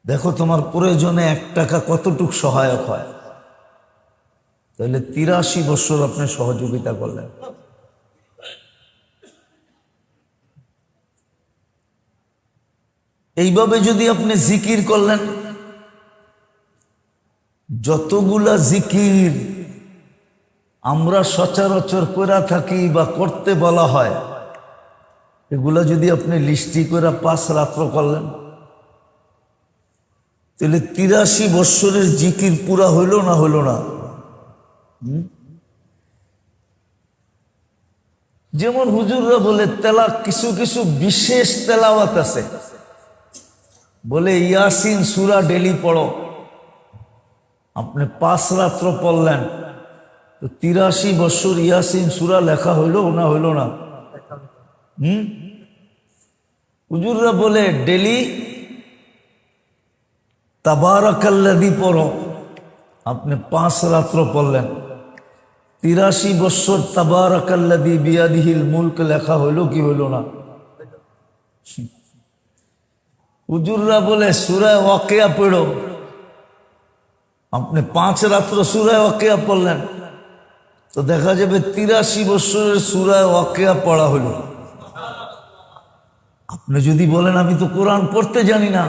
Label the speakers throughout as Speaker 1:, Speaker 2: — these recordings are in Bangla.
Speaker 1: দেখো তোমার প্রয়োজনে 1 টাকা কতটুক সহায়ক হয়। তাহলে 83 বছর আপনি সহযোগিতা করলেন। এইভাবে যদি আপনি জিকির করলেন, যতগুলা জিকির আমরা সচরাচর করে থাকি বা করতে বলা হয়, এগুলা যদি আপনি লিস্টি করে 5 রাত্র করলেন, তাহলে 83 বৎসরের জিকির পুরা হইল না হইল না? যেমন হুজুররা বলে কিছু কিছু বিশেষ তেলাওয়াত আছে, বলে ইয়াসিন সূরা ডেলি পড়ো। আপনি 5 রাত্র পড়লেন, তো 83 বৎসর ইয়াসিন সূরা লেখা হইল না হইল না? হুজুররা বলে ডেলি তাবারাকাল্লাযী পড়ো। আপনি 5 রাত্র পড়লেন, 83 বৎসর তাবারাকাল্লাযী বিয়াদিহিল মুলক লেখা হইল কি হইল না? হুজুররা বলে সূরা ওয়াকিয়া পড়ো। আপনি 5 রাত্র সূরা ওয়াকিয়া পড়লেন, তো দেখা যাবে 83 বৎসরের সূরা ওয়াকিয়া পড়া হইল। আপনি যদি বলেন আমি তো কোরআন পড়তে জানি না,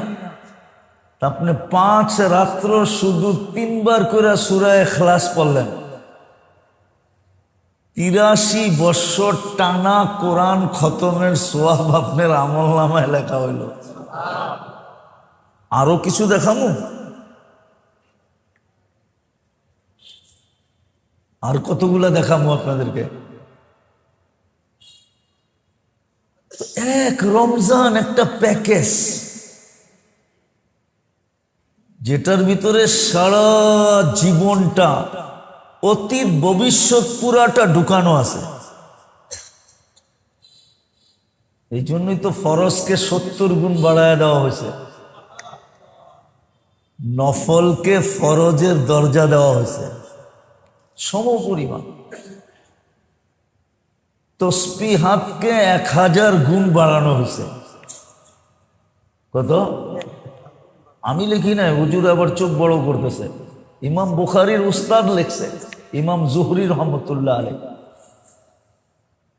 Speaker 1: আপনি 5 রাত্র শুধু 3 বার করে সূরা ইখলাস পড়লেন, 83 বৎসর টানা কোরআন খতমের সওয়াব আপনার আমলনামায় লেখা হইল। আরো কিছু দেখামু? আর কতগুলা দেখামু আপনাদেরকে? এক রমজান একটা প্যাকেজ, যেটার ভিতরে সারা জীবনটা, অতীত ভবিষ্যৎ পুরাটা ঢুকানো আছে। এই জন্যই তো ফরজকে 70 গুণ বাড়ায় দেওয়া হয়েছে, নফলকে ফরজের দরজা দেওয়া হয়েছে সমপরিমাণ। তসবিহাতকে 1000 গুণ বাড়ানো হয়েছে। কত? আমি লিখি না, হুজুর আবার চোখ বড় করতেছে। ইমাম বুখারীর উস্তাদ লিখছে, ইমাম জুহরি রহমতুল্লাহ আলাইহি,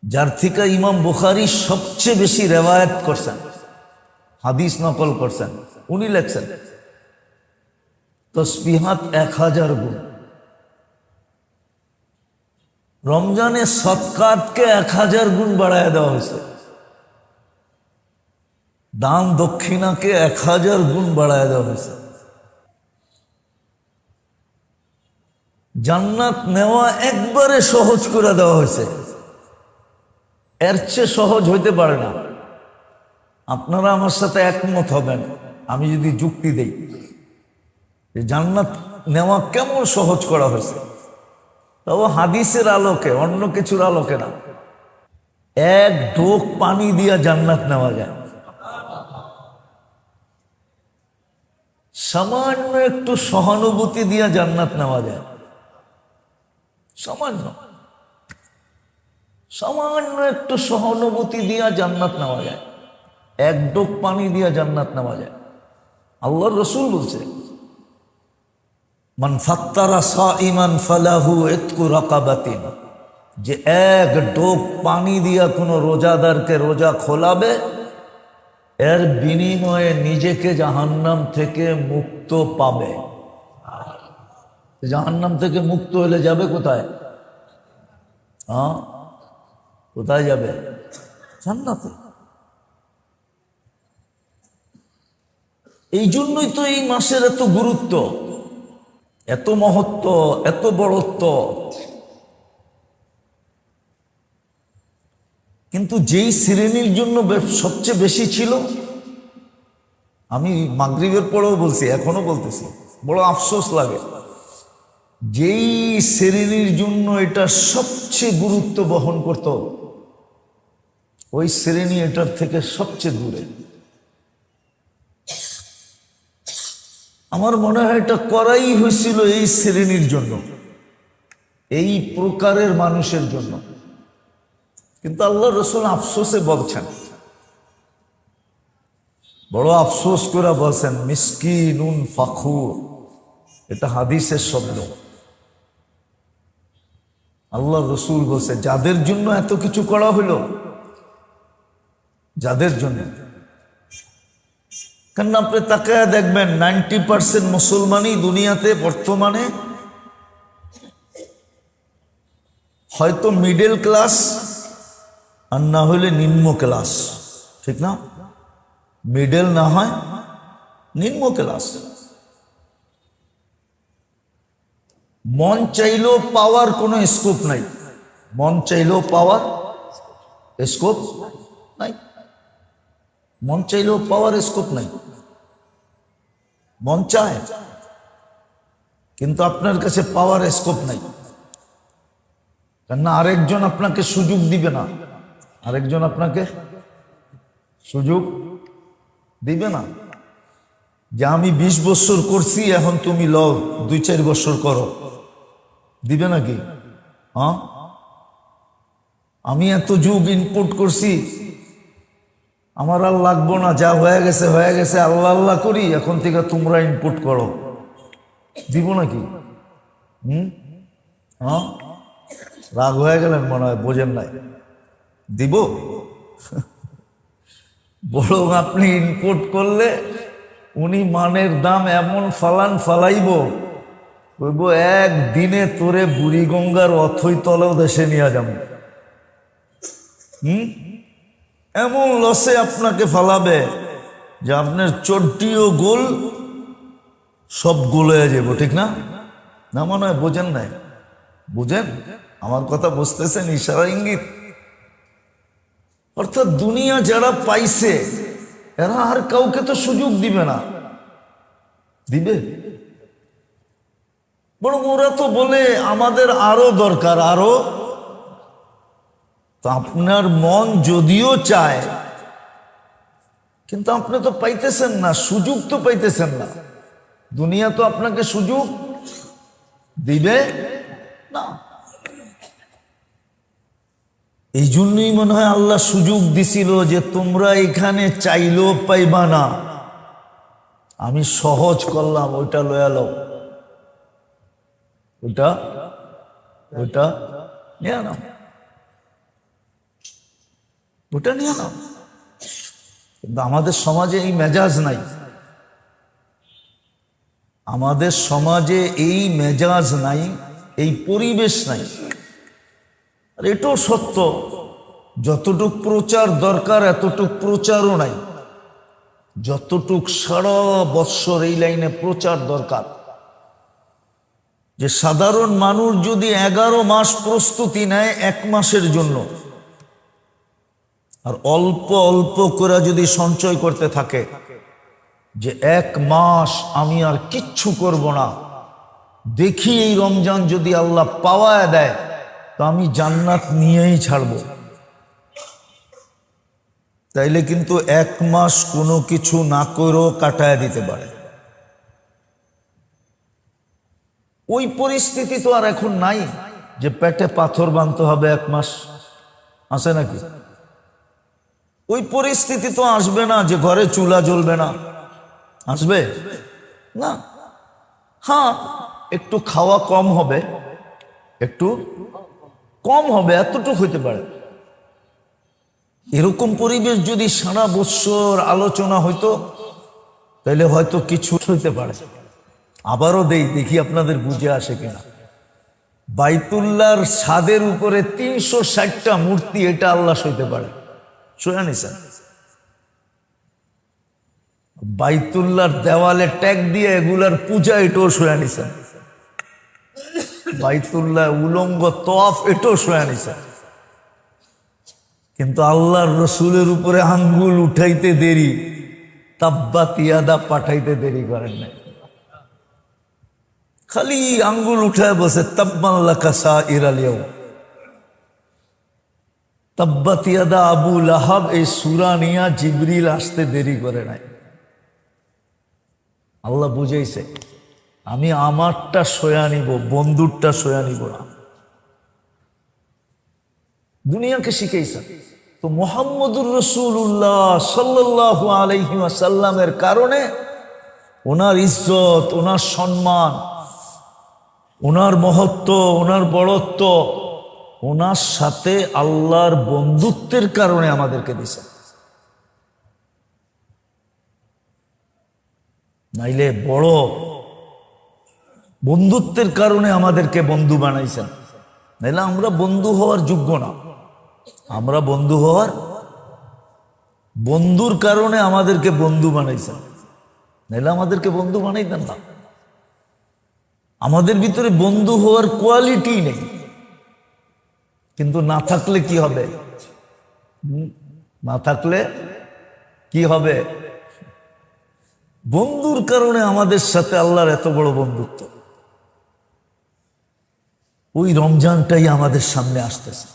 Speaker 1: যার থেকে ইমাম বুখারী সবচেয়ে বেশি রেওয়ায়াত করছেন, হাদিস নকল করছেন, উনি লিখছেন তসবিহাত 1000 গুণ। রমজানে সদকাতকে 1000 গুণ বাড়ায় দেওয়া হয়েছে, দান দক্ষিণাকে 1000 গুণ বাড়ায় দেওয়া হয়েছে। জান্নাত নেওয়া একবারে সহজ করে দেওয়া হয়েছে, এর চেয়ে সহজ হইতে পারে না। আপনারা আমার সাথে একমত হবেন আমি যদি যুক্তি দেই যে জান্নাত নেওয়া কেমন সহজ করা হয়েছে, তাও হাদিসের আলোকে, অন্য কিছুর আলোকে না। 1 ঢোক পানি দিয়া জান্নাত নেওয়া যায়। সামান্য একটু সহানুভূতি দিয়া জান্নাত নেওয়া যায়। সামান্য একটু সহানুভূতি দিয়া জান্নাত নেওয়া যায়, 1 ঢোক পানি দিয়া জান্নাত নেওয়া যায়। আল্লাহর রাসূল বলছে, মান ফাত্তারা সাইমান ফালাহু ইতকু রাকাবাতিন, যে 1 ঢোক পানি দিয়া কোনো রোজাদারকে রোজা খোলাবে, এর বিনিময়ে নিজেকে জাহান্নাম থেকে মুক্ত পাবে। জাহান্নাম থেকে মুক্ত হলে যাবে কোথায়? কোথায় যাবে? জান্নাতে। এই জন্যই তো এই মাসের এত গুরুত্ব, এত মহত্ব, এত বড়ত্ব। কিন্তু যেই শ্রেণীর জন্য সবচেয়ে বেশি ছিল, আমি মাগরিবের পরেও বলছি, এখনো বলতেছি, বড় আফসোস লাগে, যেই শ্রেণীর জন্য এটা সবচেয়ে গুরুত্ব বহন করত, ওই শ্রেণী এটার থেকে সবচেয়ে দূরে। আমার মনে হয় এটা করাই হয়েছিল এই শ্রেণীর জন্য, এই প্রকারের মানুষের জন্য। কিন্তু আল্লাহ রাসূল আফসোসে বলছেন, বড় আফসোস করে বলছেন মিসকিনুন ফাখুর, এটা হাদিসের শব্দ। আল্লাহ রসুল বলছে যাদের জন্য এত কিছু করা হলো, যাদের জন্য, কেন আপনি তাকায় দেখবেন 90% মুসলমানই দুনিয়াতে বর্তমানে হয়তো মিডল ক্লাস আর না হলে নিম্ন ক্লাস, ঠিক না? মিডল না হয় নিম্ন ক্লাস। মন চাইলেও পাওয়ার কোনো স্কোপ নাই, মন চাইলেও পাওয়ার স্কোপ নাই, মন চাইলেও পাওয়ার স্কোপ নাই। মন চায় কিন্তু আপনার কাছে পাওয়ার স্কোপ নাই, কেননা আরেকজন আপনাকে সুযোগ দিবে না, আরেকজন আপনাকে সুযোগ দিবে না যে আমি 20 বছর করছি এখন তুমি লও 2-4 বছর করো, দিবে নাকি? হ্যাঁ, আমি এত যুগ ইনপুট করছি, আমার আর লাগবো না, যা হয়ে গেছে হয়ে গেছে, আল্লাহ আল্লাহ করি, এখন থেকে তোমরা ইনপুট করো, দিব নাকি? হ্যাঁ, রাগ হয়ে গেলেন মনে হয়, বোঝেন নাই, দিব? বরং আপনি ইনপুট করলে উনি মানের দাম এমন ফালাইব, বলবো একদিনে তোরে বুড়িগঙ্গার অথই তলেও দেশে নিয়ে যাব। এমন লসে আপনাকে ফালাবে যে আপনার চড্ডিও গোল, সব গোল হয়ে যাব, ঠিক না? না মনে হয় বোঝেন নাই? বুঝেন আমার কথা, বুঝতেছেন? ইশারা ইঙ্গিত। অর্থাৎ দুনিয়া যারা পাইছে এরা আর কাউকে তো সুযোগ দিবে না, দিবে? বরং ওরা তো বলে আমাদের আরো দরকার, আরো। তো আপনার মন যদিও চায় কিন্তু আপনি তো পাইতেছেন না, সুযোগ তো পাইতেছেন না। দুনিয়া তো আপনাকে সুযোগ দিবে না। এই জন্যই মনে হয় আল্লাহ সুযোগ দিছিল যে তোমরা এখানে চাইলেও পাইবা না, আমি সহজ করলাম, ওইটা লয়া লও, ওইটা ওইটা নিয়ে নাও, ওটা নিয়ে নাও। কিন্তু আমাদের সমাজে এই মেজাজ নাই, আমাদের সমাজে এই মেজাজ নাই, এই পরিবেশ নাই। আর এটাও সত্য, যতটুক প্রচার দরকার এতটুক প্রচারও নাই, যতটুক সারা বৎসর এই লাইনে প্রচার দরকার। যে সাধারণ মানুষ যদি 11 মাস প্রস্তুতি নেয় 1 মাসের জন্য, আর অল্প অল্প করে যদি সঞ্চয় করতে থাকে যে 1 মাস আমি আর কিচ্ছু করব না, দেখি এই রমজান যদি আল্লাহ পাওয়ায় দেয় তো আমি জান্নাত নিয়েই ছাড়ব, তাইলে কিন্তু 1 মাস কোনো কিছু না করেও কাটায় দিতে পারে। ওই পরিস্থিতি তো আর এখন নাই যে পেটে পাথর বাঁধতে হবে 1 মাস, আছে নাকি? ওই পরিস্থিতি তো আসবে না যে ঘরে চুলা জ্বলবে না, আসবে না। হ্যাঁ, একটু খাওয়া কম হবে, একটু কম হবে, এতটুকু হইতে পারে। এরকম পরিবেশ যদি সারা বছর আলোচনা হইতো তাহলে হয়তো কিছু হইতে পারে। আবারও দেখি আপনাদের বুঝে আসে কিনা। বাইতুল্লাহর ছাদের উপরে 360টা মূর্তি, এটা আল্লাহ সইতে পারে? সইয়া নিছেন? বাইতুল্লাহর দেওয়ালে ট্যাগ দিয়ে এগুলার পূজা, এটাও সইয়া নিছেন? বাইতুল্লাহ উলঙ্গ তওয়াফ, এটাও সইয়া নিছেন? কিন্তু আল্লাহর রসুলের উপরে আঙ্গুল উঠাইতে দেরি, তাব্বাত ইয়াদা পাঠাইতে দেরি করেন নাই, খালি আঙ্গুল উঠায় বসে তাব্বান লাকা সাইরাল ইয়াউম। তাব্বাত ইয়াদা আবু লাহাব, এই সূরা নিয়া জিবরিল আসতে দেরি করে নাই। আল্লাহ বুঝাইছে আমি আমারটা সয়া নিব, বন্ধুরটা সয়া নিব না। দুনিয়াকে শিখাইছে তো মুহাম্মদুর রাসূলুল্লাহ সাল্লাল্লাহু আলাইহি ওয়াসাল্লামের কারণে ওনার ইজ্জত, ওনার সম্মান, ওনার মহত্ব, ওনার বড়ত্ব, ওনার সাথে আল্লাহর বন্ধুত্বের কারণে আমাদেরকে দিয়েছেন। নাইলে বড় বন্ধুত্বের কারণে আমাদেরকে বন্ধু বানাইছেন, নাইলে আমরা বন্ধু হওয়ার যোগ্য না। আমরা বন্ধুর কারণে আমাদেরকে বন্ধু বানাইছেন, নাইলে আমাদেরকে বন্ধু বানাইতেন না। আমাদের ভিতরে বন্ধু হওয়ার কোয়ালিটি নেই, কিন্তু না থাকলে কি হবে? না থাকলে কি হবে? বন্ধুর কারণে আমাদের সাথে আল্লাহর এত বড় বন্ধুত্ব। ওই রমজানটাই আমাদের সামনে আসতেছে।